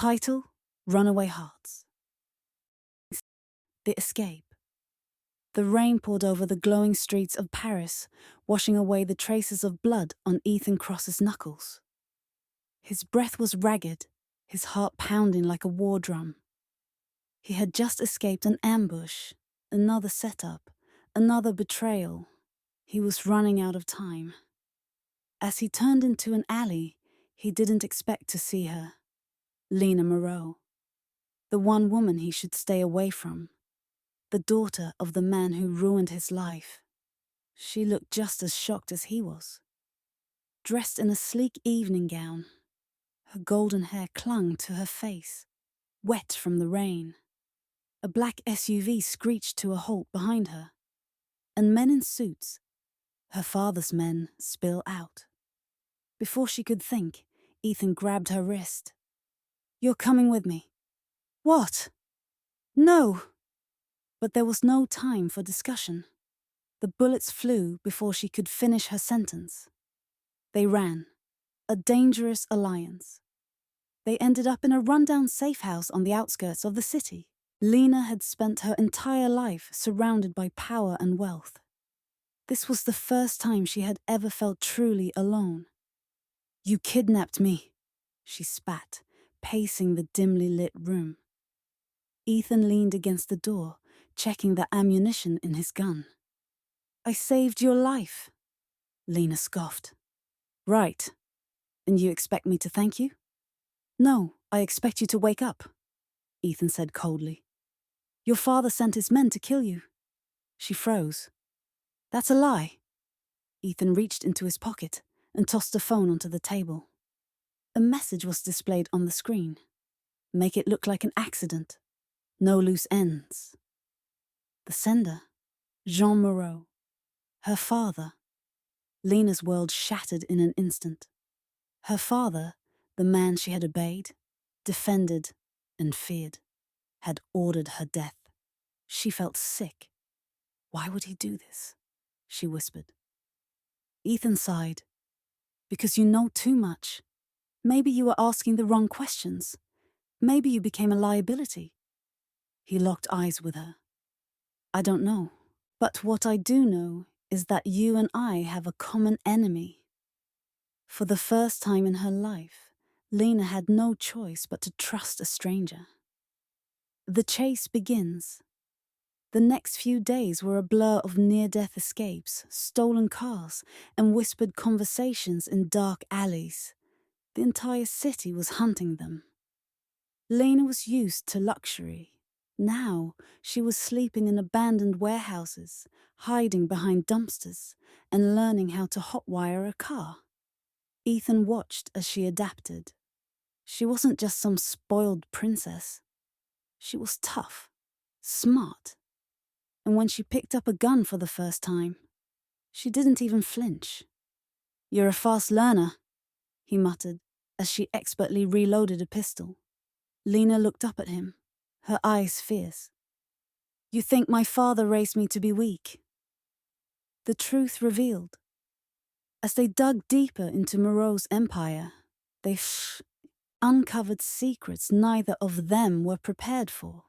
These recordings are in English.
Title: Runaway Hearts. The escape. The rain poured over the glowing streets of Paris, washing away the traces of blood on Ethan Cross's knuckles. His breath was ragged, his heart pounding like a war drum. He had just escaped an ambush, another setup, another betrayal. He was running out of time. As he turned into an alley, he didn't expect to see her. Lena Moreau. The one woman he should stay away from. The daughter of the man who ruined his life. She looked just as shocked as he was. Dressed in a sleek evening gown, her golden hair clung to her face, wet from the rain. A black SUV screeched to a halt behind her, and men in suits, her father's men, spill out. Before she could think, Ethan grabbed her wrist. "You're coming with me." "What?" "No." But there was no time for discussion. The bullets flew before she could finish her sentence. They ran. A dangerous alliance. They ended up in a rundown safe house on the outskirts of the city. Lena had spent her entire life surrounded by power and wealth. This was the first time she had ever felt truly alone. "You kidnapped me," she spat, pacing the dimly lit room. Ethan leaned against the door, checking the ammunition in his gun. "I saved your life," Lena scoffed. "Right. And you expect me to thank you?" "No, I expect you to wake up," Ethan said coldly. "Your father sent his men to kill you." She froze. "That's a lie." Ethan reached into his pocket and tossed the phone onto the table. A message was displayed on the screen. "Make it look like an accident. No loose ends." The sender, Jean Moreau. Her father. Lena's world shattered in an instant. Her father, the man she had obeyed, defended, and feared, had ordered her death. She felt sick. "Why would he do this?" she whispered. Ethan sighed. "Because you know too much. Maybe you were asking the wrong questions. Maybe you became a liability." He locked eyes with her. "I don't know. But what I do know is that you and I have a common enemy." For the first time in her life, Lena had no choice but to trust a stranger. The chase begins. The next few days were a blur of near-death escapes, stolen cars, and whispered conversations in dark alleys. The entire city was hunting them. Lena was used to luxury. Now she was sleeping in abandoned warehouses, hiding behind dumpsters, and learning how to hotwire a car. Ethan watched as she adapted. She wasn't just some spoiled princess. She was tough, smart, and when she picked up a gun for the first time, she didn't even flinch. "You're a fast learner," he muttered as she expertly reloaded a pistol. Lena looked up at him, her eyes fierce. "You think my father raised me to be weak?" The truth revealed. As they dug deeper into Moreau's empire, they uncovered secrets neither of them were prepared for.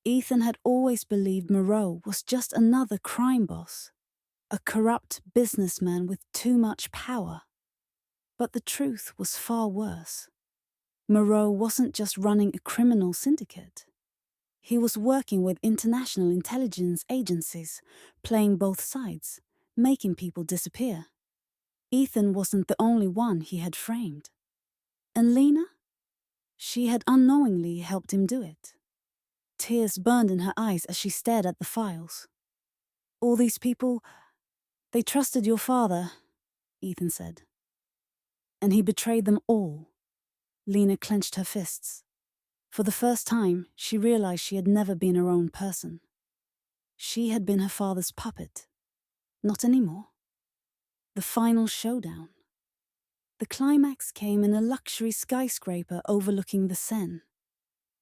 Ethan had always believed Moreau was just another crime boss, a corrupt businessman with too much power. But the truth was far worse. Moreau wasn't just running a criminal syndicate. He was working with international intelligence agencies, playing both sides, making people disappear. Ethan wasn't the only one he had framed. And Lena? She had unknowingly helped him do it. Tears burned in her eyes as she stared at the files. "All these people, they trusted your father," Ethan said. "And he betrayed them all." Lena clenched her fists. For the first time, she realized she had never been her own person. She had been her father's puppet. Not anymore. The final showdown. The climax came in a luxury skyscraper overlooking the Seine.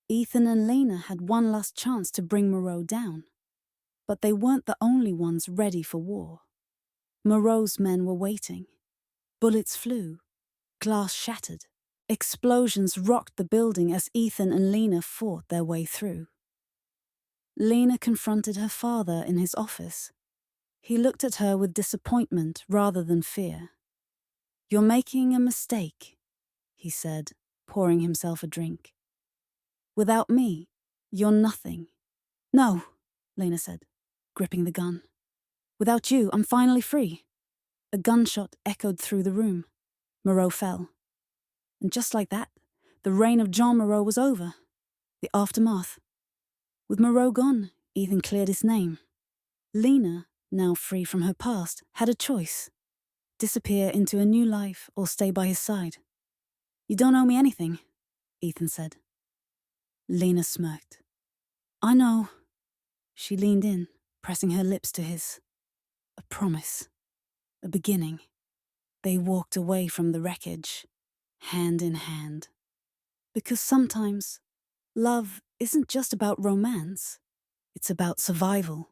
Ethan and Lena had one last chance to bring Moreau down. But they weren't the only ones ready for war. Moreau's men were waiting. Bullets flew. Glass shattered. Explosions rocked the building as Ethan and Lena fought their way through. Lena confronted her father in his office. He looked at her with disappointment rather than fear. "You're making a mistake," he said, pouring himself a drink. "Without me, you're nothing." "No," Lena said, gripping the gun. "Without you, I'm finally free." A gunshot echoed through the room. Moreau fell. And just like that, the reign of John Moreau was over. The aftermath. With Moreau gone, Ethan cleared his name. Lena, now free from her past, had a choice. Disappear into a new life or stay by his side. "You don't owe me anything," Ethan said. Lena smirked. "I know." She leaned in, pressing her lips to his. A promise. A beginning. They walked away from the wreckage, hand in hand. Because sometimes, love isn't just about romance. It's about survival.